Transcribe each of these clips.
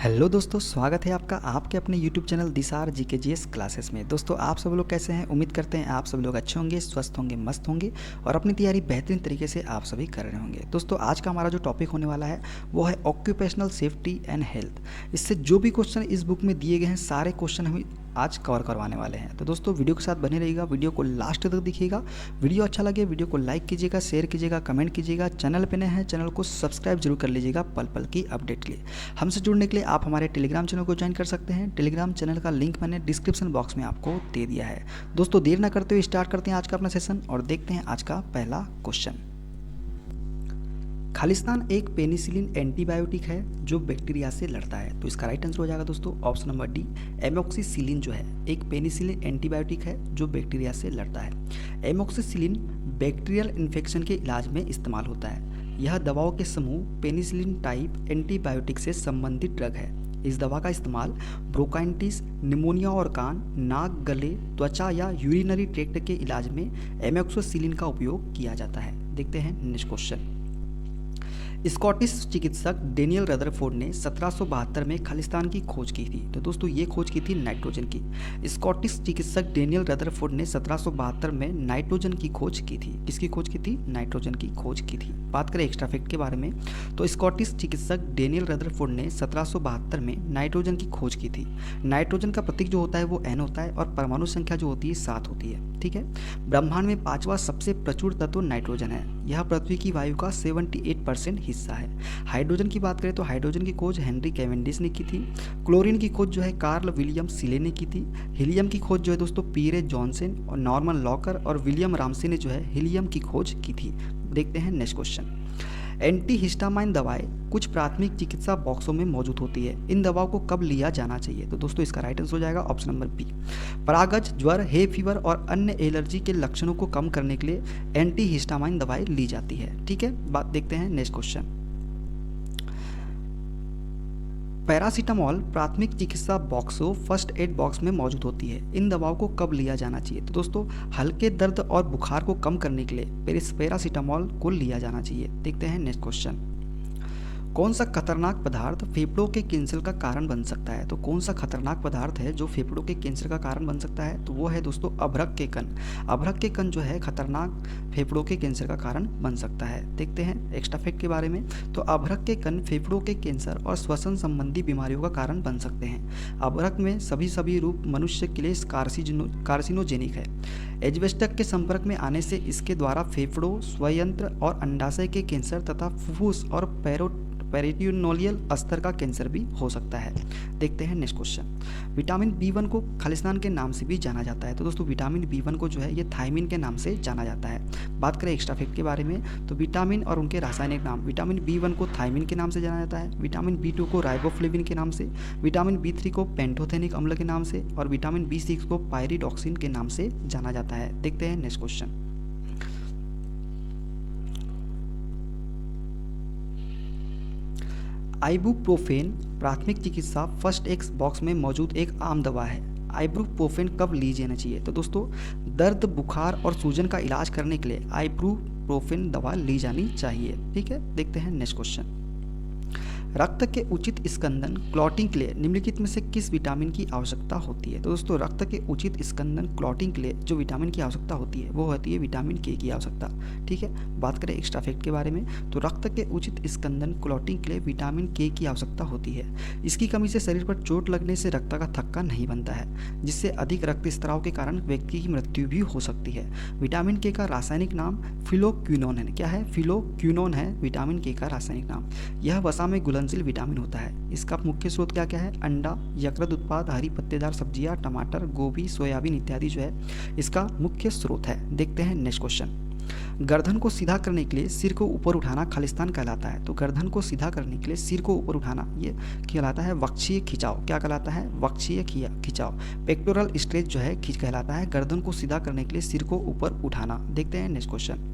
Hello दोस्तों, स्वागत है आपका आपके अपने यूट्यूब चैनल दिसार जीकेजीएस क्लासेस में। दोस्तों, आप सब लोग कैसे हैं? उम्मीद करते हैं आप सब लोग अच्छे होंगे, स्वस्थ होंगे, मस्त होंगे और अपनी तैयारी बेहतरीन तरीके से आप सभी कर रहे होंगे। दोस्तों, आज का हमारा जो टॉपिक होने वाला है वो है ऑक्यूपेशनल सेफ्टी एंड हेल्थ। इससे जो भी क्वेश्चन इस बुक में दिए गए हैं सारे क्वेश्चन हम आज कवर करवाने वाले हैं। तो दोस्तों, वीडियो के साथ बने रहिएगा, वीडियो को लास्ट तक देखिएगा। वीडियो अच्छा लगे वीडियो को लाइक कीजिएगा, शेयर कीजिएगा, कमेंट कीजिएगा। चैनल पे नए हैं चैनल को सब्सक्राइब जरूर कर लीजिएगा पल पल की अपडेट के लिए। हमसे जुड़ने के लिए आप हमारे टेलीग्राम चैनल को ज्वाइन कर सकते हैं। टेलीग्राम चैनल का लिंक मैंने डिस्क्रिप्शन बॉक्स में आपको दे दिया है। दोस्तों, देर ना करते हुए स्टार्ट करते हैं आज का अपना सेशन और देखते हैं आज का पहला क्वेश्चन। खालिस्तान एक पेनिसिलिन एंटीबायोटिक है जो बैक्टीरिया से लड़ता है। तो इसका राइट आंसर हो जाएगा दोस्तों ऑप्शन नंबर डी, एमोक्सिसिलिन जो है एक पेनिसिलिन एंटीबायोटिक है जो बैक्टीरिया से लड़ता है। एमोक्सिसिलिन बैक्टीरियल इन्फेक्शन के इलाज में इस्तेमाल होता है। यह दवाओं के समूह पेनिसिलिन टाइप एंटीबायोटिक से संबंधित ड्रग है। इस दवा का इस्तेमाल ब्रोंकाइटिस, निमोनिया और कान, नाक, गले, त्वचा या यूरिनरी ट्रैक्ट के इलाज में एमोक्सिसिलिन का उपयोग किया जाता है। देखते हैं नेक्स्ट क्वेश्चन। स्कॉटिश चिकित्सक डेनियल रदरफोर्ड ने 1772 में खालिस्तान की खोज की थी। तो दोस्तों, ये खोज की थी नाइट्रोजन की। स्कॉटिश चिकित्सक डेनियल रदरफोर्ड ने 1772 में नाइट्रोजन की खोज की थी। किसकी खोज की थी? नाइट्रोजन की खोज की थी। बात करें एक्स्ट्रा फैक्ट के बारे में तो स्कॉटिश चिकित्सक डेनियल रदरफोर्ड ने 1772 में नाइट्रोजन की खोज की थी। नाइट्रोजन का प्रतीक जो होता है वो N होता है और परमाणु संख्या जो होती है 7 होती है। ठीक है। ब्रह्मांड में 5वां सबसे प्रचुर तत्व नाइट्रोजन है। यह पृथ्वी की वायु का 78% हिस्सा है। हाइड्रोजन की बात करें तो हाइड्रोजन की खोज हेनरी कैवेंडिश ने की थी। क्लोरीन की खोज जो है कार्ल विलियम सीले ने की थी। हीलियम की खोज जो है दोस्तों पीरे जॉनसन और नॉर्मन लॉकर और विलियम रामसे ने जो है हीलियम की खोज की थी। देखते हैं नेक्स्ट क्वेश्चन। एंटीहिस्टामाइन दवाएं कुछ प्राथमिक चिकित्सा बॉक्सों में मौजूद होती है। इन दवाओं को कब लिया जाना चाहिए? तो दोस्तों, इसका राइट आंसर हो जाएगा ऑप्शन नंबर बी। परागज, ज्वर, हे फीवर और अन्य एलर्जी के लक्षणों को कम करने के लिए एंटीहिस्टामाइन दवाएं ली जाती है। ठीक है, बात देखते हैं नेक्स्ट क्वेश्चन। पैरासीटामोल प्राथमिक चिकित्सा बॉक्सों फर्स्ट एड बॉक्स में मौजूद होती है। इन दवाओं को कब लिया जाना चाहिए? तो दोस्तों, हल्के दर्द और बुखार को कम करने के लिए पैरासीटामोल को लिया जाना चाहिए। देखते हैं नेक्स्ट क्वेश्चन। कौन सा खतरनाक पदार्थ फेफड़ों के कैंसर का कारण बन सकता है? तो कौन सा खतरनाक पदार्थ है जो फेफड़ों के कैंसर का कारण बन सकता है? तो वो है दोस्तों अभ्रक के कण। अभ्रक के कण जो है खतरनाक फेफड़ों के कैंसर का कारण बन सकता है। देखते हैं एक्स्ट्रा फैक्ट के बारे में तो अभ्रक के कण फेफड़ों के कैंसर और श्वसन संबंधी बीमारियों का कारण बन सकते हैं। अभ्रक में सभी रूप मनुष्य के लिए कार्सिनोजेनिक है। एज्बेस्टस के संपर्क में आने से इसके द्वारा फेफड़ों, स्वयंत्र और अंडाशय के कैंसर तथा फुफ्फुस और पेरिटोनियल स्तर का कैंसर भी हो सकता है। देखते हैं नेक्स्ट क्वेश्चन। विटामिन B1 को खालिस्तान के नाम से भी जाना जाता है। तो दोस्तों, विटामिन B1 को जो है ये थायमिन के नाम से जाना जाता है। बात करें एक्स्ट्रा फैक्ट के बारे में तो विटामिन और उनके रासायनिक नाम, विटामिन B1 को थायमिन के नाम से जाना जाता है, विटामिन B2 को राइबोफ्लेविन के नाम से, विटामिन B3 को पेंटोथेनिक अम्ल के नाम से और विटामिन B6 को पायरिडॉक्सिन के नाम से जाना जाता है। देखते हैं नेक्स्ट क्वेश्चन। आइबुप्रोफेन प्राथमिक चिकित्सा फर्स्ट एड बॉक्स में मौजूद एक आम दवा है। आइबुप्रोफेन कब ली जाना चाहिए? तो दोस्तों, दर्द, बुखार और सूजन का इलाज करने के लिए आइबुप्रोफेन दवा ली जानी चाहिए। ठीक है, देखते हैं नेक्स्ट क्वेश्चन। रक्त के उचित स्कंदन क्लॉटिंग के लिए निम्नलिखित में से किस विटामिन की आवश्यकता होती है? तो दोस्तों, रक्त के उचित स्कंदन क्लॉटिंग के लिए जो विटामिन की आवश्यकता होती है वो होती है विटामिन के की आवश्यकता। ठीक है, बात करें एक्स्ट्रा फैक्ट के बारे में तो रक्त के उचित स्कंदन क्लॉटिंग के लिए विटामिन के की आवश्यकता होती है। इसकी कमी से शरीर पर चोट लगने से रक्त का थक्का नहीं बनता है, जिससे अधिक रक्त स्त्राव के कारण व्यक्ति की मृत्यु भी हो सकती है। विटामिन के का रासायनिक नाम फिलोक्विनोन है। क्या है? फिलोक्विनोन है विटामिन के का रासायनिक नाम। यह वसा में घुलनशील विटामिन होता है। इसका मुख्य स्रोत क्या क्या है? अंडा, यकृत उत्पाद, हरी पत्तेदार सब्जियां, टमाटर, गोभी, सोयाबीन इत्यादि जो है इसका मुख्य स्रोत है। देखते हैं नेक्स्ट क्वेश्चन। गर्दन को सीधा करने के लिए सिर को ऊपर उठाना खालिस्तान कहलाता है। तो गर्दन को सीधा करने के लिए सिर को ऊपर उठाना ये कहलाता है वक्षीय खिंचाव। क्या कहलाता है? वक्षीय खिंचाव। पेक्टोरल स्ट्रेच जो है खींच कहलाता है गर्दन को सीधा करने के लिए सिर को ऊपर उठाना। देखते हैं नेक्स्ट क्वेश्चन।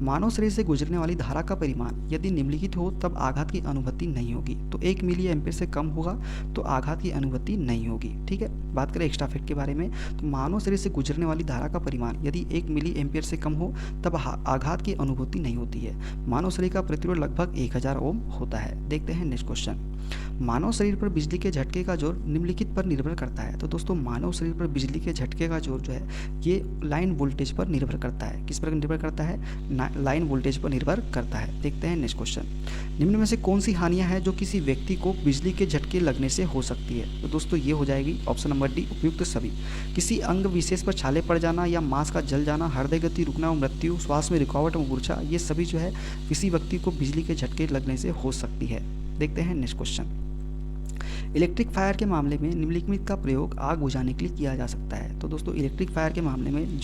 मानव शरीर से गुजरने वाली धारा का परिमाण यदि निम्नलिखित हो तब आघात की अनुभूति नहीं होगी। तो 1 मिली एम्पियर से कम होगा तो आघात की अनुभूति नहीं होगी। ठीक है, बात करें एक्स्ट्रा फैक्ट के बारे में तो मानव शरीर से गुजरने वाली धारा का परिमाण यदि 1 मिली एम्पियर से कम हो तब तब आघात की अनुभूति नहीं होती है। मानव शरीर का प्रतिरोध लगभग 1000 ओम होता है। देखते हैं नेक्स्ट क्वेश्चन। मानव शरीर पर बिजली के झटके का जोर निम्नलिखित पर निर्भर करता है। तो दोस्तों मानव शरीर पर बिजली के झटके का जोर जो है ये लाइन वोल्टेज पर निर्भर करता है। किस पर निर्भर करता है? लाइन वोल्टेज पर निर्भर करता है। देखते हैं नेक्स्ट क्वेश्चन। निम्न में से कौन सी हानियां हैं जो किसी व्यक्ति को बिजली के झटके लगने से हो सकती है? तो दोस्तों ये हो जाएगी ऑप्शन नंबर डी, उपयुक्त सभी। किसी अंग विशेष पर छाले पड़ जाना या मांस का जल जाना, हृदय गति रुकना और मृत्यु, श्वास में रुकावट और मूर्छा, ये सभी जो है किसी व्यक्ति को बिजली के झटके लगने से हो सकती है। देखते हैं नेक्स्ट क्वेश्चन। इलेक्ट्रिक फायर के मामले में निम्नलिखित का प्रयोग आग बुझाने के लिए किया जा सकता है। तो दोस्तों इलेक्ट्रिक फायर के मामले में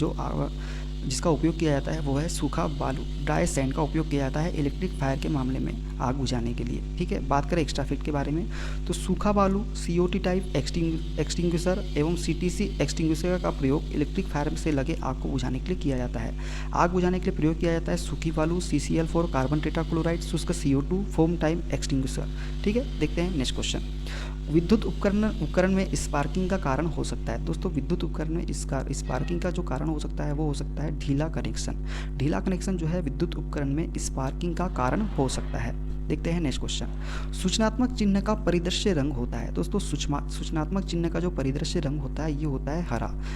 जिसका उपयोग किया जाता है वो है सूखा बालू, ड्राई सैंड का उपयोग किया जाता है इलेक्ट्रिक फायर के मामले में आग बुझाने के लिए। ठीक है, बात करें एक्स्ट्रा फैक्ट के बारे में तो सूखा बालू, सीओटी टाइप एक्सटिंग्विशर एवं सीटीसी एक्सटिंग्विशर का प्रयोग इलेक्ट्रिक फायर से लगे आग को बुझाने के लिए किया जाता है। आग बुझाने के लिए प्रयोग किया जाता है सूखी बालू, CCl4, कार्बन टेट्राक्लोराइड, शुष्क CO2, फोम टाइप एक्सटिंग्विशर। ठीक है, देखते हैं नेक्स्ट क्वेश्चन। विद्युत उपकरण में स्पार्किंग का कारण हो सकता है। दोस्तों विद्युत उपकरण में स्पार्किंग का जो कारण हो सकता है वो हो सकता है ढीला कनेक्शन। ढीला कनेक्शन जो है विद्युत उपकरण में स्पार्किंग का कारण हो सकता है। देखते हैं नेक्स्ट क्वेश्चन। सूचनात्मक चिन्ह का परिदृश्य रंग होता है। दोस्तों सूचनात्मक चिन्ह का जो परिदृश्य रंग होता है ये होता है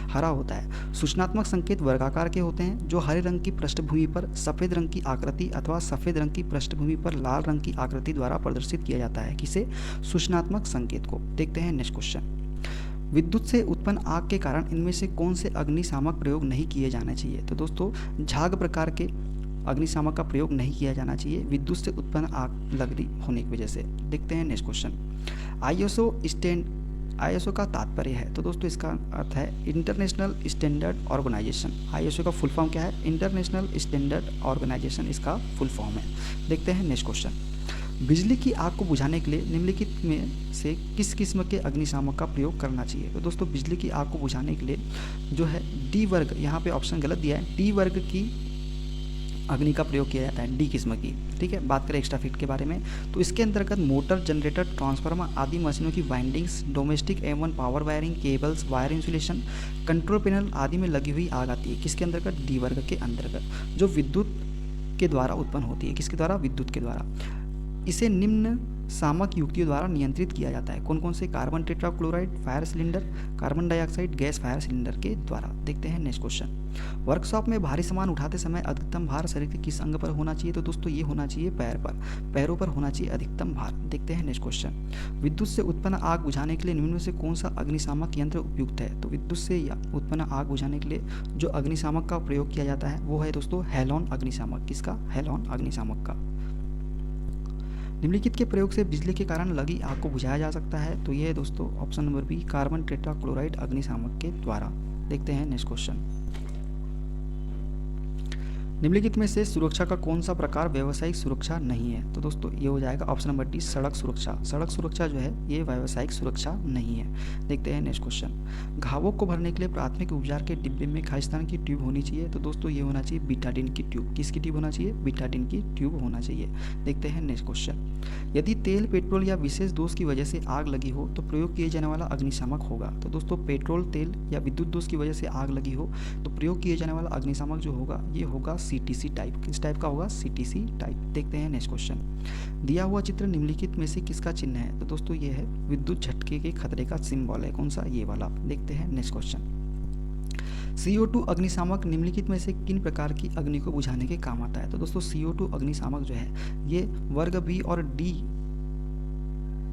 हरा होता है। सूचनात्मक संकेत वर्गाकार के होते हैं जो हरे रंग की पृष्ठभूमि पर सफेद रंग की आकृति अथवा सफेद रंग की पृष्ठभूमि पर लाल रंग की आकृति द्वारा प्रदर्शित किया जाता है। किसे? सूचनात्मक संकेत को। देखते हैं नेक्स्ट क्वेश्चन। विद्युत से उत्पन्न आग के कारण इनमें से कौन से अग्निशामक प्रयोग नहीं किए जाने चाहिए? तो दोस्तों झाग प्रकार के अग्निशामक का प्रयोग नहीं किया जाना चाहिए विद्युत से उत्पन्न आग लगने होने की वजह से। देखते हैं नेक्स्ट क्वेश्चन। ISO का तात्पर्य है। तो दोस्तों इसका अर्थ है इंटरनेशनल स्टैंडर्ड ऑर्गेनाइजेशन। ISO का फुल फॉर्म क्या है? इंटरनेशनल स्टैंडर्ड ऑर्गेनाइजेशन इसका फुल फॉर्म है। देखते हैं नेक्स्ट क्वेश्चन। बिजली की आग को बुझाने के लिए निम्नलिखित में से किस किस्म के अग्निशामक का प्रयोग करना चाहिए? तो दोस्तों बिजली की आग को बुझाने के लिए जो है D वर्ग, यहाँ पे ऑप्शन गलत दिया है, D वर्ग की अग्नि का प्रयोग किया जाता है, D किस्म की। ठीक है, बात करें एक्स्ट्रा फिट के बारे में तो इसके अंतर्गत मोटर, जनरेटर, ट्रांसफार्मर आदि मशीनों की वाइंडिंग्स, डोमेस्टिक एवं power wiring, cables, wire insulation, control panel आदि में लगी हुई आग आती है। किसके अंतर्गत? D वर्ग के अंतर्गत, जो विद्युत के द्वारा उत्पन्न होती है। किसके द्वारा? विद्युत के द्वारा। इसे निम्न सामक युक्तियों द्वारा नियंत्रित किया जाता है। कौन कौन से? Carbon tetrachloride fire cylinder, carbon dioxide gas fire cylinder के द्वारा। देखते हैं नेक्स्ट क्वेश्चन। वर्कशॉप में भारी सामान उठाते समय अधिकतम भार शरीर के किस अंग पर होना चाहिए? तो दोस्तों ये होना चाहिए पैर पर, पैरों पर होना चाहिए अधिकतम भार। देखते हैं नेक्स्ट क्वेश्चन। विद्युत से उत्पन्न आग बुझाने के लिए निम्न में से कौन सा अग्निशामक यंत्र उपयुक्त है? तो विद्युत से उत्पन्न आग बुझाने के लिए जो अग्निशामक का प्रयोग किया जाता है वो है दोस्तों हैलोन अग्निशामक। किसका? हैलोन अग्निशामक का। निम्नलिखित के प्रयोग से बिजली के कारण लगी आग को बुझाया जा सकता है। तो यह है दोस्तों option number B, carbon tetrachloride अग्निशामक के द्वारा। देखते हैं नेक्स्ट क्वेश्चन। निम्नलिखित में से सुरक्षा का कौन सा प्रकार व्यावसायिक सुरक्षा नहीं है? तो दोस्तों ये हो जाएगा ऑप्शन नंबर डी, सड़क सुरक्षा। सड़क सुरक्षा जो है ये व्यावसायिक सुरक्षा नहीं है। देखते हैं नेक्स्ट क्वेश्चन। घावों को भरने के लिए प्राथमिक उपचार के डिब्बे में खालिस्तान की ट्यूब होनी चाहिए। तो दोस्तों ये होना चाहिए बीटाडिन की ट्यूब। किसकी ट्यूब होना चाहिए? बीटाडिन की ट्यूब होना चाहिए। देखते हैं नेक्स्ट क्वेश्चन। यदि तेल, पेट्रोल या विशेष दोष की वजह से आग लगी हो तो प्रयोग किए जाने वाला अग्निशामक होगा। तो दोस्तों पेट्रोल, तेल या विद्युत दोष की वजह से आग लगी हो तो प्रयोग किए जाने वाला अग्निशामक जो होगा ये होगा CTC टाइप। किस टाइप का होगा? CTC type. देखते हैं नेक्स्ट क्वेश्चन। दिया हुआ चित्र निम्नलिखित में से किसका चिन्ह है? तो दोस्तों ये है विद्युत झटके के खतरे का सिंबल है। कौन सा? ये वाला। देखते हैं नेक्स्ट क्वेश्चन। CO2 अग्निशामक निम्नलिखित में से किन प्रकार की अग्नि को बुझाने के काम आता है? तो दोस्तों CO2 अग्निशामक जो है ये वर्ग B और D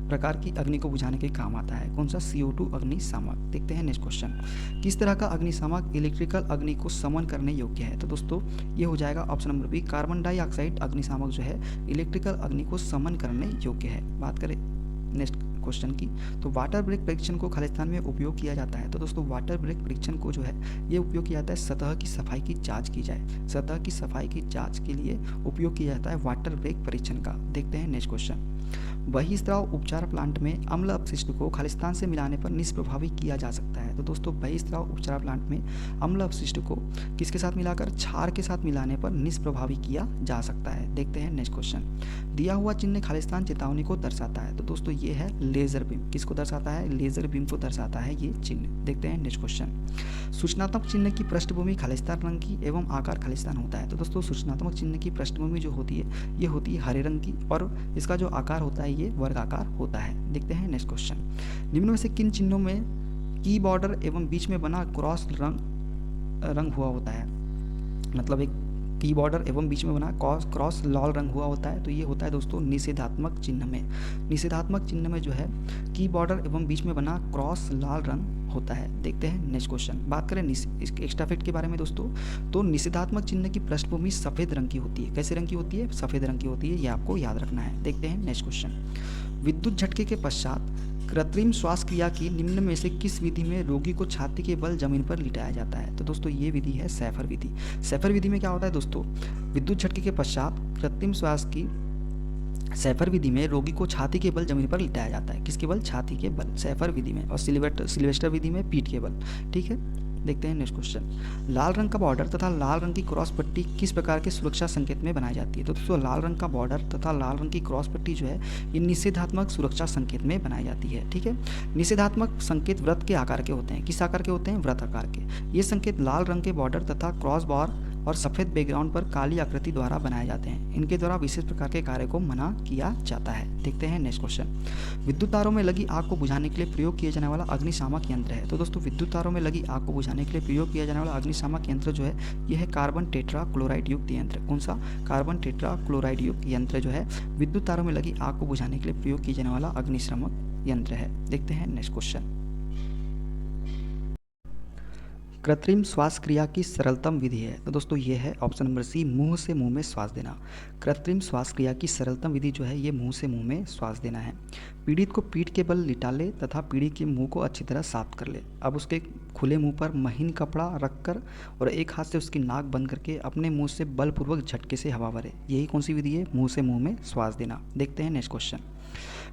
प्रकार की अग्नि को बुझाने के काम आता है। कौन सा? CO2 अग्निशामक। देखते हैं नेक्स्ट क्वेश्चन। किस तरह का अग्निशामक इलेक्ट्रिकल अग्नि को समन करने योग्य है? तो दोस्तों ये हो जाएगा option number B, carbon dioxide अग्निशामक जो है इलेक्ट्रिकल अग्नि को समन करने योग्य है। बात करें नेक्स्ट क्वेश्चन की तो वाटर ब्रेक परीक्षण को खालिस्तान में उपयोग किया जाता है। तो दोस्तों वाटर ब्रेक परीक्षण को जो है ये उपयोग किया जाता है सतह की सफाई की जांच की जाए। सतह की सफाई की जांच के लिए उपयोग किया जाता है वाटर ब्रेक परीक्षण का। देखते हैं नेक्स्ट क्वेश्चन। बहिस्राव उपचार प्लांट में अम्ल अपशिष्ट को खालिस्तान से मिलाने पर निष्प्रभावी किया जा सकता है। तो दोस्तों बहिस्राव उपचार प्लांट में अम्ल अपशिष्ट को किसके साथ मिलाकर? क्षार के साथ मिलाने पर निष्प्रभावी किया जा सकता है। देखते हैं नेक्स्ट क्वेश्चन। दिया हुआ चिन्ह खालिस्तान चेतावनी को दर्शाता है। तो दोस्तों ये है लेजर बीम, किसको दर्शाता है? लेजर बीम को दर्शाता है ये चिन्ह। देखते हैं नेक्स्ट क्वेश्चन। सूचनात्मक चिन्ह की पृष्ठभूमि खालिस्तान रंग की एवं आकार खालिस्तान होता है। तो दोस्तों सूचनात्मक चिन्ह की पृष्ठभूमि जो होती है ये होती है हरे रंग की और इसका जो आकार होता है ये वर्गाकार होता है। देखते हैं नेक्स्ट क्वेश्चन। निम्न में से किन चिन्हों में की बॉर्डर एवं बीच में बना क्रॉस रंग हुआ होता है? मतलब एक की बॉर्डर एवं बीच में बना क्रॉस लाल रंग हुआ होता है, तो ये होता है दोस्तों निषेधात्मक चिन्ह में। निषेधात्मक चिन्ह में जो है की बॉर्डर एवं बीच में बना क्रॉस लाल रंग होता है। देखते हैं नेक्स्ट क्वेश्चन। बात करें एक्स्ट्रा फैक्ट के बारे में दोस्तों, तो निषेधात्मक चिन्ह की पृष्ठभूमि सफेद रंग की होती है। कैसे रंग की होती है? सफेद रंग की होती है, ये आपको याद रखना है। देखते हैं नेक्स्ट क्वेश्चन। विद्युत झटके के पश्चात कृत्रिम श्वास क्रिया की निम्न में से किस विधि में रोगी को छाती के बल जमीन पर लिटाया जाता है? तो दोस्तों ये विधि है सैफर विधि। सैफर विधि में क्या होता है दोस्तों? विद्युत झटके के पश्चात कृत्रिम श्वास की सैफर विधि में रोगी को छाती के बल जमीन पर लिटाया जाता है। किसके बल? छाती के बल, सैफर विधि में। और सिल्वेस्टर विधि में पीठ के बल। ठीक है, देखते हैं नेक्स्ट क्वेश्चन। लाल रंग का बॉर्डर तथा लाल रंग की क्रॉस पट्टी किस प्रकार के सुरक्षा संकेत में बनाई जाती है? तो दोस्तों लाल रंग का बॉर्डर तथा लाल रंग की क्रॉस पट्टी जो है ये निषेधात्मक सुरक्षा संकेत में बनाई जाती है। ठीक है, निषेधात्मक संकेत वृत्त के आकार के होते हैं। किस आकार के होते हैं? वृत्त आकार के। ये संकेत लाल रंग के बॉर्डर तथा क्रॉस बार और सफ़ेद बैकग्राउंड पर काली आकृति द्वारा बनाए जाते हैं। इनके द्वारा विशेष प्रकार के कार्य को मना किया जाता है। देखते हैं नेक्स्ट क्वेश्चन। विद्युत तारों में लगी आग को बुझाने के लिए प्रयोग किया जाने वाला अग्निशामक यंत्र है। तो दोस्तों विद्युत तारों में लगी आग को बुझाने के लिए प्रयोग किया जाने वाला अग्निशामक यंत्र जो है यह है कार्बन टेट्रा क्लोराइड युक्त यंत्र। कौन सा? कार्बन टेट्रा क्लोराइड युक्त यंत्र जो है विद्युत तारों में लगी आग को बुझाने के लिए प्रयोग किया जाने वाला अग्निशामक यंत्र है। देखते हैं नेक्स्ट क्वेश्चन। कृत्रिम श्वास क्रिया की सरलतम विधि है। तो दोस्तों ये है ऑप्शन नंबर सी, मुंह से मुंह में श्वास देना। कृत्रिम श्वास क्रिया की सरलतम विधि जो है ये मुंह से मुंह में श्वास देना है। पीड़ित को पीठ के बल लिटा ले तथा पीड़ित के मुंह को अच्छी तरह साफ कर ले। अब उसके खुले मुंह पर महीन कपड़ा रखकर और एक हाथ से उसकी नाक बंद करके अपने मुंह से बलपूर्वक झटके से हवा भरे। यही कौन सी विधि है? मुंह से मुंह में श्वास देना। देखते हैं नेक्स्ट क्वेश्चन।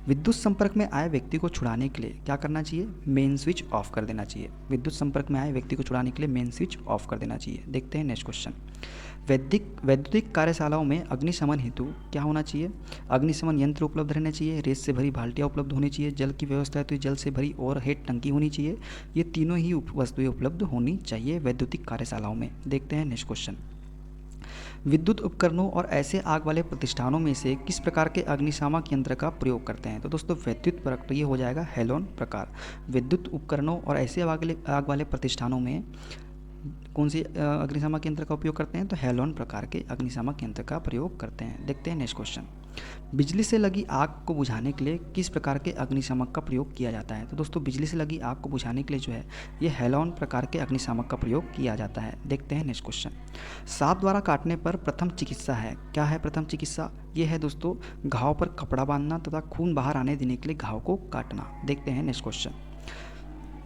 विद्युत संपर्क में आए व्यक्ति को छुड़ाने के लिए क्या करना चाहिए? मेन स्विच ऑफ कर देना चाहिए। विद्युत संपर्क में आए व्यक्ति को छुड़ाने के लिए मेन स्विच ऑफ कर देना चाहिए। देखते हैं नेक्स्ट क्वेश्चन। वैद्युतिक कार्यशालाओं में अग्निशमन हेतु क्या होना चाहिए? अग्निशमन यंत्र उपलब्ध रहने चाहिए, रेत से भरी बाल्टियाँ उपलब्ध होनी चाहिए, जल की व्यवस्था हेतु जल से भरी और हेड टंकी होनी चाहिए। ये तीनों ही वस्तुएं उपलब्ध होनी चाहिए वैद्युतिक कार्यशालाओं में। देखते हैं नेक्स्ट क्वेश्चन। विद्युत उपकरणों और ऐसे आग वाले प्रतिष्ठानों में से किस प्रकार के अग्निशामक यंत्र का प्रयोग करते हैं? तो दोस्तों विद्युत प्रकार ये हो जाएगा हेलोन प्रकार। विद्युत उपकरणों और ऐसे आग वाले प्रतिष्ठानों में कौन सी अग्निशामक यंत्र का उपयोग करते हैं? तो हेलोन प्रकार के अग्निशामक यंत्र का प्रयोग करते हैं। देखते हैं नेक्स्ट क्वेश्चन। बिजली से लगी आग को बुझाने के लिए किस प्रकार के अग्निशामक का प्रयोग किया जाता है? तो दोस्तों बिजली से लगी आग को बुझाने के लिए जो है ये हेलोन प्रकार के अग्निशामक का प्रयोग किया जाता है। देखते हैं नेक्स्ट क्वेश्चन। सांप द्वारा काटने पर प्रथम चिकित्सा है। क्या है प्रथम चिकित्सा? ये है दोस्तों घाव पर कपड़ा बांधना तथा खून बाहर आने देने के लिए घाव को काटना। देखते हैं नेक्स्ट क्वेश्चन।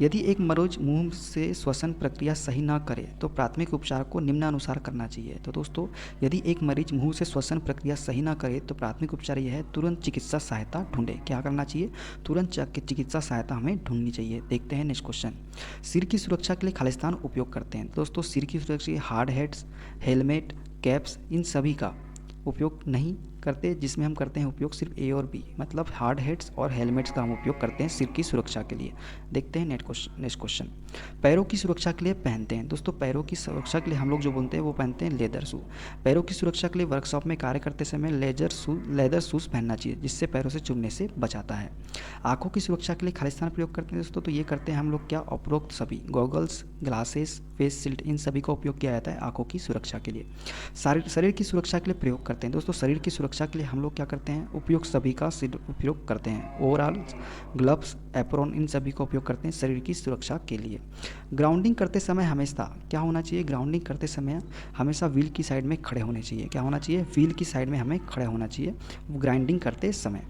यदि एक मरीज मुंह से श्वसन प्रक्रिया सही ना करे तो प्राथमिक उपचार को निम्नानुसार करना चाहिए। तो दोस्तों यदि एक मरीज मुंह से श्वसन प्रक्रिया सही ना करे तो प्राथमिक उपचार यह है तुरंत चिकित्सा सहायता ढूंढे। क्या करना चाहिए? तुरंत चिकित्सा सहायता हमें ढूंढनी चाहिए। देखते हैं नेक्स्ट क्वेश्चन। सिर की सुरक्षा के लिए खालिस्तान उपयोग करते हैं। दोस्तों सिर की सुरक्षा के लिए हार्ड हेड्स, हेलमेट, कैप्स इन सभी का उपयोग नहीं करते, जिसमें हम करते हैं उपयोग सिर्फ ए और बी, मतलब हार्ड हेड्स और हेलमेट्स का हम उपयोग करते हैं सिर की सुरक्षा के लिए। देखते हैं नेक्स्ट क्वेश्चन। पैरों की सुरक्षा के लिए पहनते हैं। दोस्तों पैरों की सुरक्षा के लिए हम लोग जो बोलते हैं वो पहनते हैं लेदर शू। पैरों की सुरक्षा के लिए वर्कशॉप में कार्य करते समय लेदर शूज़ पहनना चाहिए, जिससे पैरों से चुभने से बचाता है। आँखों की सुरक्षा के लिए खालिस्तान प्रयोग करते हैं दोस्तों, तो ये करते हैं हम लोग क्या? उपरोक्त सभी गॉगल्स, ग्लासेस, फेस शील्ड इन सभी का उपयोग किया जाता है आँखों की सुरक्षा के लिए। शरीर की सुरक्षा के लिए प्रयोग करते हैं दोस्तों, शरीर की सुरक्षा के लिए हम लोग क्या करते हैं? उपयोग सभी का उपयोग करते हैं। ओवरऑल, ग्लव्स, एप्रोन इन सभी का उपयोग करते हैं शरीर की सुरक्षा के लिए। ग्राउंडिंग करते समय हमेशा क्या होना चाहिए? ग्राउंडिंग करते समय हमेशा व्हील की साइड में खड़े होने चाहिए। क्या होना चाहिए? व्हील की साइड में हमें खड़े होना चाहिए ग्राइंडिंग करते समय।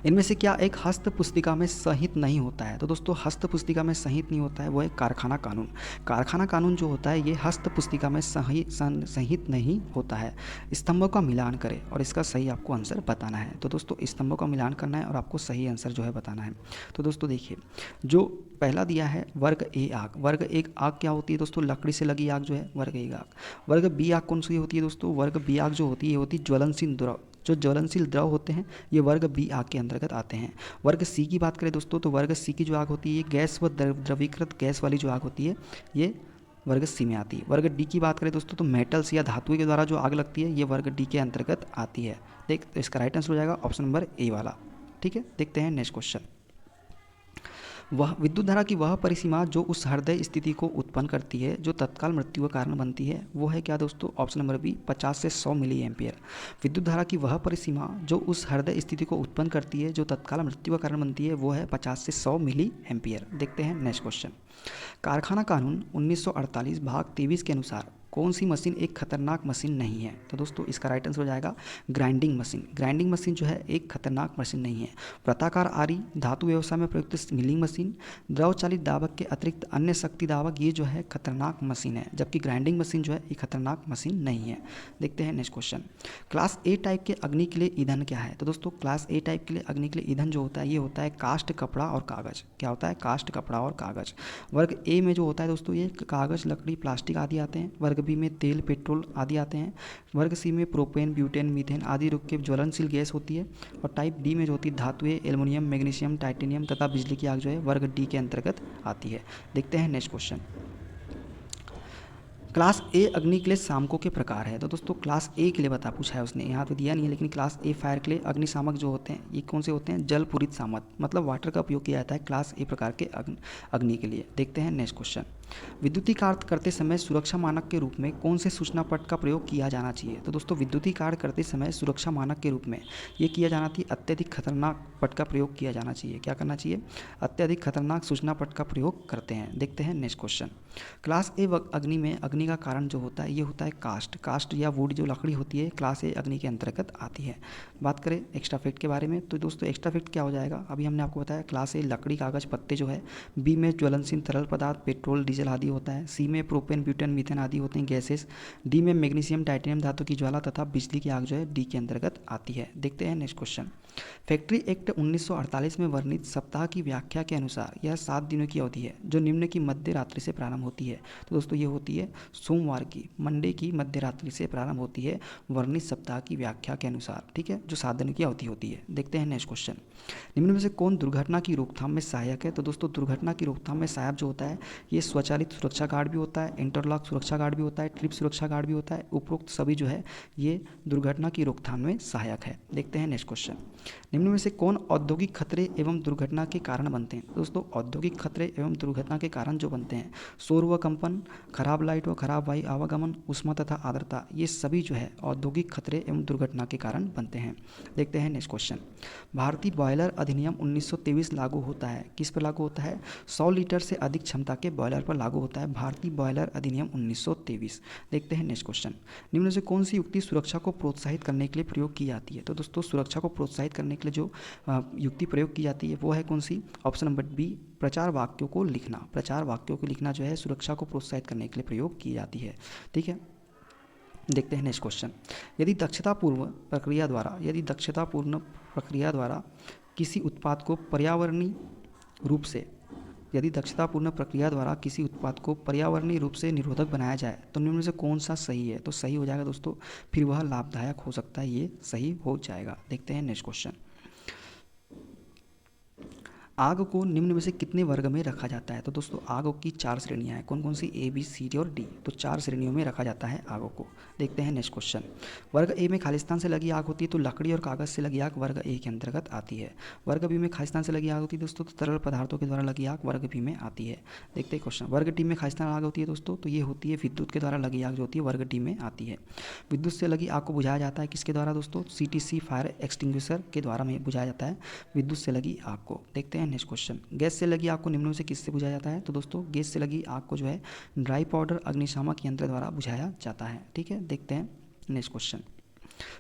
इनमें से क्या एक हस्त पुस्तिका में संहित नहीं होता है? तो दोस्तों हस्त पुस्तिका में संहित नहीं होता है वो है कारखाना कानून। कारखाना कानून जो होता है ये हस्त पुस्तिका में संहित नहीं होता है। स्तंभों का मिलान करें और इसका सही आपको आंसर बताना है। तो दोस्तों स्तंभों का मिलान करना है और आपको सही आंसर जो है बताना है। तो दोस्तों देखिए जो पहला दिया है वर्ग ए आग। वर्ग एक आग क्या होती है दोस्तों? लकड़ी से लगी आग जो है वर्ग ए आग। वर्ग बी आग कौन सी होती है दोस्तों? वर्ग बी आग जो होती है ये होती है जो ज्वलनशील द्रव होते हैं ये वर्ग बी आग के अंतर्गत आते हैं। वर्ग सी की बात करें दोस्तों तो वर्ग सी की जो आग होती है ये गैस व द्रवीकृत गैस वाली जो आग होती है ये वर्ग सी में आती है। वर्ग डी की बात करें दोस्तों तो मेटल्स या धातुओं के द्वारा जो आग लगती है ये वर्ग डी के अंतर्गत आती है। देख तो इसका राइट आंसर हो जाएगा ऑप्शन नंबर ए वाला। ठीक है, देखते हैं नेक्स्ट क्वेश्चन। वह विद्युत धारा की वह परिसीमा जो उस हृदय स्थिति को उत्पन्न करती है जो तत्काल मृत्यु का कारण बनती है वो है क्या दोस्तों? ऑप्शन नंबर बी 50 से 100 मिली एम्पियर। विद्युत धारा की वह परिसीमा जो उस हृदय स्थिति को उत्पन्न करती है जो तत्काल मृत्यु का कारण बनती है वो है 50 से 100 मिली एम्पियर। देखते हैं नेक्स्ट क्वेश्चन। कारखाना कानून 1948 भाग 23 के अनुसार कौन सी मशीन एक खतरनाक मशीन नहीं है? तो दोस्तों इसका राइट आंसर हो जाएगा ग्राइंडिंग मशीन। ग्राइंडिंग मशीन जो है एक खतरनाक मशीन नहीं है। वृत्ताकार आरी, धातु व्यवसाय में प्रयुक्त मिलिंग मशीन, द्रव चालित दावक के अतिरिक्त अन्य शक्ति दावक ये जो है खतरनाक मशीन है, जबकि ग्राइंडिंग मशीन जो है ये खतरनाक मशीन नहीं है। देखते हैं नेक्स्ट क्वेश्चन। क्लास ए टाइप के अग्नि के लिए ईंधन क्या है? तो दोस्तों क्लास ए टाइप के लिए अग्नि के लिए ईंधन जो होता है ये होता है काष्ठ, कपड़ा और कागज। क्या होता है? काष्ठ, कपड़ा और कागज। वर्ग ए में जो होता है दोस्तों ये कागज, लकड़ी, प्लास्टिक आदि आते हैं। वर्ग बी में तेल, पेट्रोल आदि आते हैं। वर्ग सी में प्रोपेन, ब्यूटेन, मीथेन आदि रुक के ज्वलनशील गैस होती है। और टाइप डी में जो होती है धातुएं, एल्युमिनियम, मैग्नीशियम, टाइटेनियम तथा बिजली की आग जो है वर्ग डी के अंतर्गत आती है। देखते हैं नेक्स्ट क्वेश्चन। क्लास ए अग्नि के लिए शामकों के प्रकार है। तो दोस्तों क्लास ए के लिए बता पूछा है उसने, यहाँ तो दिया नहीं है, लेकिन क्लास ए फायर के लिए अग्निशामक जो होते हैं ये कौन से होते हैं? जल पूरित शामक, मतलब वाटर का उपयोग किया जाता है क्लास ए प्रकार के अग्नि के लिए। देखते हैं नेक्स्ट क्वेश्चन। विद्युतीय कार्य करते समय सुरक्षा मानक के रूप में कौन से सूचना पट का प्रयोग किया जाना चाहिए? तो दोस्तों विद्युतीय कार्य करते समय सुरक्षा मानक के रूप में ये किया जाना चाहिए अत्यधिक खतरनाक पट का प्रयोग किया जाना चाहिए। क्या करना चाहिए? अत्यधिक खतरनाक सूचना पट का प्रयोग करते हैं। देखते हैं नेक्स्ट क्वेश्चन। क्लास ए अग्नि में अग्नि का कारण जो होता है ये होता है काष्ठ। काष्ठ या वुड जो लकड़ी होती है क्लास ए अग्नि के अंतर्गत आती है। बात करें एक्स्ट्रा फैक्ट के बारे में तो दोस्तों एक्स्ट्रा फैक्ट क्या हो जाएगा? अभी हमने आपको बताया क्लास ए लकड़ी, कागज, पत्ते जो है। बी में ज्वलनशील तरल पदार्थ, पेट्रोल, डीजल आदि होता है। सी में प्रोपेन, ब्यूटेन, मीथेन आदि होते हैं गैसेस। डी में मैग्नीशियम, टाइटेनियम धातु की ज्वाला तथा बिजली की आग जो है डी के अंतर्गत आती है। देखते हैं नेक्स्ट क्वेश्चन। फैक्ट्री एक्ट 1948 में वर्णित सप्ताह की व्याख्या के अनुसार यह 7 दिनों की अवधि है जो निम्न की मध्य रात्रि से प्रारंभ होती है। तो दोस्तों ये होती है सोमवार की, मंडे की मध्य रात्रि से प्रारंभ होती है वर्णित सप्ताह की व्याख्या के अनुसार। ठीक है, जो 7 दिन की अवधि होती है। देखते हैं नेक्स्ट क्वेश्चन। निम्न में से कौन दुर्घटना की रोकथाम में सहायक है? तो दोस्तों दुर्घटना की रोकथाम में सहायक जो होता है ये स्वचालित सुरक्षा गार्ड भी होता है, इंटरलॉक सुरक्षा गार्ड भी होता है, ट्रिप सुरक्षा गार्ड भी होता है। उपरोक्त सभी जो है ये दुर्घटना की रोकथाम में सहायक है। देखते हैं नेक्स्ट क्वेश्चन। निम्न में से कौन औद्योगिक खतरे एवं दुर्घटना के कारण बनते हैं? दोस्तों औद्योगिक खतरे एवं दुर्घटना के कारण जो बनते हैं शोर व कंपन, खराब लाइट व खराब वायु आवागमन, उष्मा तथा आर्द्रता, ये सभी जो है औद्योगिक खतरे एवं दुर्घटना के कारण बनते हैं। देखते हैं नेक्स्ट क्वेश्चन। भारतीय बॉयलर अधिनियम 1923 लागू होता है। किस पर लागू होता है? 100 लीटर से अधिक क्षमता के बॉयलर पर लागू होता है भारतीय बॉयलर अधिनियम 1923। देखते हैं नेक्स्ट क्वेश्चन। निम्न में से कौन सी युक्ति सुरक्षा को प्रोत्साहित करने के लिए प्रयोग की जाती है? तो दोस्तों सुरक्षा को प्रोत्साहित करने के लिए जो युक्ति प्रयोग की जाती है वो है कौन सी? ऑप्शन नंबर बी प्रचार वाक्यों को लिखना। प्रचार वाक्यों को लिखना जो है सुरक्षा को प्रोत्साहित करने के लिए प्रयोग की जाती है। ठीक है, देखते हैं नेक्स्ट क्वेश्चन। यदि दक्षतापूर्ण प्रक्रिया द्वारा किसी उत्पाद को पर्यावरणीय रूप से निरोधक बनाया जाए तो निम्न में से कौन सा सही है? तो सही हो जाएगा दोस्तों, फिर वह लाभदायक हो सकता है, ये सही हो जाएगा। देखते हैं नेक्स्ट क्वेश्चन। आग को निम्न में से कितने वर्ग में रखा जाता है? तो दोस्तों आग की 4 श्रेणियां हैं। कौन कौन सी? ए, बी, सी, डी और डी। तो 4 श्रेणियों में रखा जाता है आगों को। देखते हैं नेक्स्ट क्वेश्चन। वर्ग ए में खालिस्तान से लगी आग होती है तो लकड़ी और कागज से लगी आग वर्ग ए के अंतर्गत आती है। वर्ग बी में खालिस्तान से लगी आग होती है दोस्तों तो तरल पदार्थों के द्वारा लगी आग वर्ग बी में आती है। देखते हैं क्वेश्चन। वर्ग डी में खालिस्तान आग होती है दोस्तों तो ये होती है विद्युत के द्वारा लगी आग जो होती है वर्ग डी में आती है। विद्युत से लगी आग को बुझाया जाता है किसके द्वारा दोस्तों? CTC फायर एक्सटिंग्विशर के द्वारा में बुझाया जाता है विद्युत से लगी आग को। देखते हैं नेक्स्ट क्वेश्चन। गैस से लगी आग को निम्न में से किससे बुझाया जाता है? तो दोस्तों गैस से लगी आग को जो है ड्राई पाउडर अग्निशामक यंत्र द्वारा बुझाया जाता है। ठीक है, देखते हैं नेक्स्ट क्वेश्चन।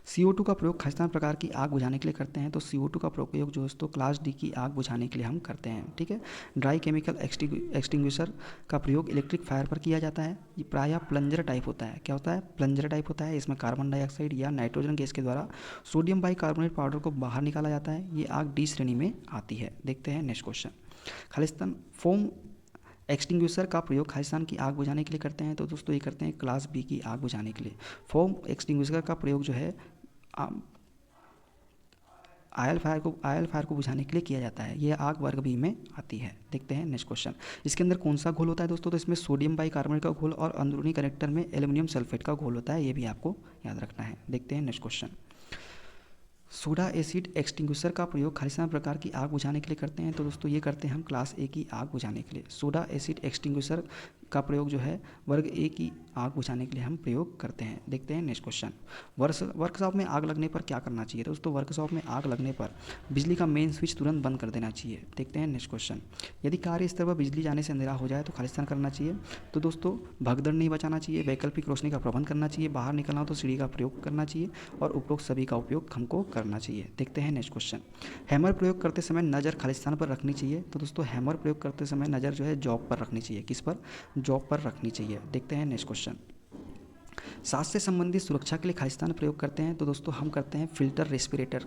CO2 का प्रयोग खालिस्तान प्रकार की आग बुझाने के लिए करते हैं तो CO2 का प्रयोग जो दोस्तों क्लास डी की आग बुझाने के लिए हम करते हैं। ठीक है, ड्राई केमिकल एक्सटिंग्विशर का प्रयोग इलेक्ट्रिक फायर पर किया जाता है। ये प्रायः प्लंजर टाइप होता है। क्या होता है? प्लंजर टाइप होता है। इसमें कार्बन डाइऑक्साइड या नाइट्रोजन गैस के द्वारा सोडियम बाइकार्बोनेट पाउडर को बाहर निकाला जाता है। ये आग डी श्रेणी में आती है। देखते हैं next question. Khalistan foam extinguisher का प्रयोग खालिस्तान की आग बुझाने के लिए करते हैं तो दोस्तों ये करते हैं क्लास बी की आग बुझाने के लिए। फोम एक्सटिंग्विशर का प्रयोग जो है आयल फायर को बुझाने के लिए किया जाता है। यह आग वर्ग बी में आती है। देखते हैं नेक्स्ट क्वेश्चन। इसके अंदर कौन सा घोल होता है दोस्तों? तो इसमें सोडियम बाइकार्बोनेट का घोल और अंदरूनी कनेक्टर में एल्यूमिनियम सल्फेट का घोल होता है। ये भी आपको याद रखना है। देखते हैं next question. Soda acid extinguisher का प्रयोग खालिस्तान प्रकार की आग बुझाने के लिए करते हैं। तो दोस्तों ये करते हैं हम क्लास ए की आग बुझाने के लिए। सोडा एसिड एक्सटिंग्विशर का प्रयोग जो है वर्ग ए की आग बुझाने के लिए हम प्रयोग करते हैं। देखते हैं नेक्स्ट क्वेश्चन। वर्कशॉप में आग लगने पर क्या करना चाहिए? दोस्तों वर्कशॉप में आग लगने पर बिजली का मेन स्विच तुरंत बंद कर देना चाहिए। देखते हैं नेक्स्ट क्वेश्चन। यदि कार्यस्थल पर बिजली जाने से अंधेरा हो जाए तो खालिस्तान करना चाहिए। तो दोस्तों भगदड़ नहीं बचाना चाहिए, वैकल्पिक रोशनी का प्रबंध करना चाहिए, बाहर निकलना हो तो सीढ़ी का प्रयोग करना चाहिए और उपरोक्त सभी का उपयोग हमको करना चाहिए। देखते हैं नेक्स्ट क्वेश्चन। हैमर प्रयोग करते समय नज़र खालिस्तान पर रखनी चाहिए। तो दोस्तों हैमर प्रयोग करते समय नज़र जो है जॉब पर रखनी चाहिए। किस पर? जॉब पर रखनी चाहिए। देखते हैं नेक्स्ट क्वेश्चन। सांस से संबंधित सुरक्षा के लिए खालिस्तान प्रयोग करते हैं। तो दोस्तों हम करते हैं फिल्टर रेस्पिरेटर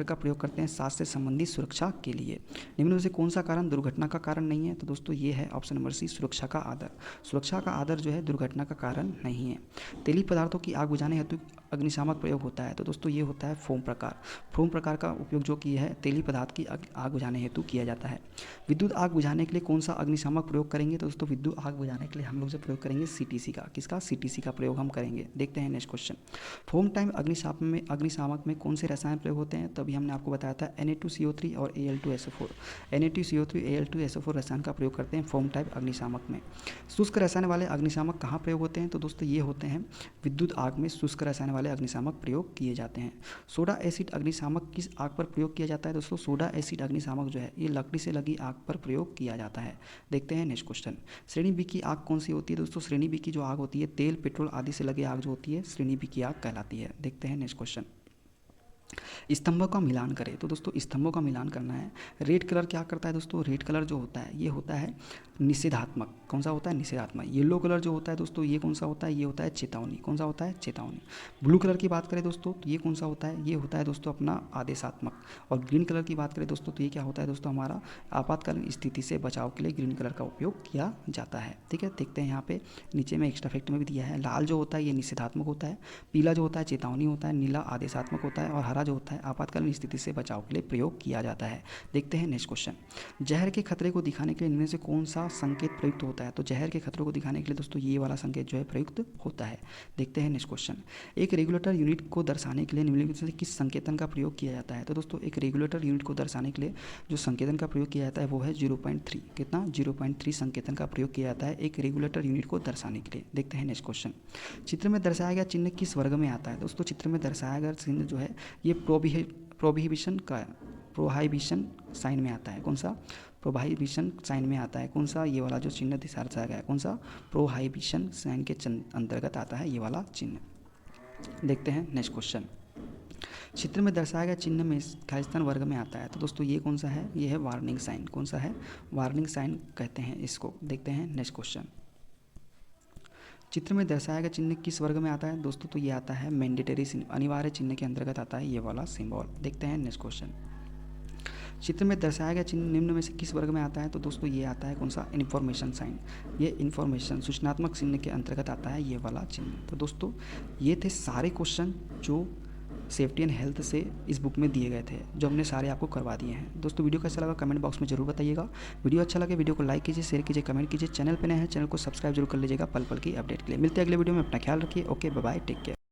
का प्रयोग करते हैं सांस से संबंधित सुरक्षा के लिए। निम्न में से कौन सा कारण दुर्घटना का कारण नहीं है? तो दोस्तों ये है ऑप्शन नंबर सी, सुरक्षा का आदर। सुरक्षा का आदर जो है दुर्घटना का कारण नहीं है। तेलीय पदार्थों की आग बुझाने हेतु अग्निशामक प्रयोग होता है। तो दोस्तों ये होता है फोम प्रकार। फोम प्रकार का उपयोग जो किया है तेलीय पदार्थ की आग बुझाने हेतु किया जाता है। विद्युत आग बुझाने के लिए कौन सा अग्निशामक प्रयोग करेंगे? तो दोस्तों विद्युत आग बुझाने के लिए हम लोग से प्रयोग करेंगे CTC का। किसका? CTC का प्रयोग हम करेंगे। देखते हैं नेक्स्ट क्वेश्चन। फोम टाइम अग्निशामक में कौन से रसायन प्रयोग होते हैं? तो अभी हमने आपको बताया था Na2CO3 और Al2SO4। Na2CO3 Al2SO4 रसायन का प्रयोग करते हैं फोम टाइप अग्निशामक में। शुष्क रसायन वाले अग्निशामक कहाँ प्रयोग होते हैं? तो दोस्तों ये होते हैं विद्युत आग में शुष्क रसायन वाले अग्निशामक प्रयोग किए जाते हैं। सोडा एसिड अग्निशामक किस आग पर प्रयोग किया जाता है? दोस्तों सोडा एसिड अग्निशामक जो है ये लकड़ी से लगी आग पर प्रयोग किया जाता है। देखते हैं नेक्स्ट क्वेश्चन। श्रेणी बी की आग कौन सी होती है? दोस्तों श्रेणी बी की जो आग होती है तेल, पेट्रोल आदि से लगे आग जो होती है श्रेणी बी की आग कहलाती है। देखते हैं नेक्स्ट क्वेश्चन। स्तंभों का मिलान करें। तो दोस्तों स्तंभों का मिलान करना है। रेड कलर क्या करता है? दोस्तों रेड कलर जो होता है ये होता है निषेधात्मक। कौन सा होता है? निषेधात्मक। येलो कलर जो होता है दोस्तों ये कौन सा होता है? ये होता है चेतावनी। कौन सा होता है? चेतावनी। ब्लू कलर की बात करें दोस्तों तो ये कौन सा होता है? ये होता है दोस्तों अपना आदेशात्मक। और ग्रीन कलर की बात करें दोस्तों तो ये क्या होता है दोस्तों? हमारा आपातकालीन स्थिति से बचाव के लिए ग्रीन कलर का उपयोग किया जाता है। ठीक है, देखते हैं यहाँ पे नीचे में एक्स्ट्रा फैक्ट में भी दिया है। लाल जो होता है ये निषेधात्मक होता है, पीला जो होता है चेतावनी होता है, नीला आदेशात्मक होता है और हरा जो होता है आपातकालीन स्थिति से बचाव के लिए प्रयोग किया जाता है। देखते हैं नेक्स्ट क्वेश्चन। जहर के खतरे को दिखाने के लिए इनमें से कौन सा संकेत प्रयुक्त होता है? तो जहर के खतरों को दिखाने के लिए दोस्तों ये वाला संकेत जो है प्रयुक्त होता है। देखते हैं नेक्स्ट क्वेश्चन। एक रेगुलेटर यूनिट को दर्शाने के लिए निम्नलिखित में से किस संकेतन का प्रयोग किया जाता है? तो दोस्तों एक रेगुलेटर यूनिट को दर्शाने के लिए जो संकेतन का प्रयोग किया जाता है वो है 0.3। कितना? 0.3 संकेतन का प्रयोग किया जाता है एक रेगुलेटर यूनिट को दर्शाने के लिए। देखते हैं नेक्स्ट क्वेश्चन। चित्र में दर्शाया गया चिन्ह किस वर्ग में आता है? दोस्तों चित्र में दर्शाया गया चिन्ह जो है ये प्रोहिबिशन साइन में आता है। कौन सा? प्रोहिबिशन साइन में आता है। कौन सा? ये वाला जो चिन्ह दर्शाया गया है कौन सा? प्रोहिबिशन साइन के अंतर्गत आता है ये वाला चिन्ह। देखते हैं नेक्स्ट क्वेश्चन। चित्र में दर्शाया गया चिन्ह में खालिस्तान वर्ग में आता है। तो दोस्तों ये कौन सा है? ये है वार्निंग साइन। कौन सा है? वार्निंग साइन कहते हैं इसको। देखते हैं नेक्स्ट क्वेश्चन। चित्र में दर्शाया गया चिन्ह किस वर्ग में आता है? दोस्तों तो ये आता है मैंडेटरी चिन्ह, अनिवार्य चिन्ह के अंतर्गत आता है ये वाला सिंबल। देखते हैं नेक्स्ट क्वेश्चन। चित्र में दर्शाया गया चिन्ह निम्न में से किस वर्ग में आता है? तो दोस्तों ये आता है कौन सा? Information sign. ये इन्फॉर्मेशन सूचनात्मक चिन्ह के अंतर्गत आता है ये वाला चिन्ह। तो दोस्तों ये थे सारे क्वेश्चन जो सेफ्टी एंड हेल्थ से इस बुक में दिए गए थे, जो हमने सारे आपको करवा दिए हैं। दोस्तों वीडियो कैसा लगा कमेंट बॉक्स में जरूर बताइएगा। वीडियो अच्छा लगे वीडियो को लाइक कीजिए, शेयर कीजिए, कमेंट कीजिए। चैनल पे नए हैं चैनल को सब्सक्राइब जरूर कर लीजिएगा पल पल की अपडेट के लिए। मिलते हैं अगले वीडियो में। अपना ख्याल रखिए। Okay bye bye, take care.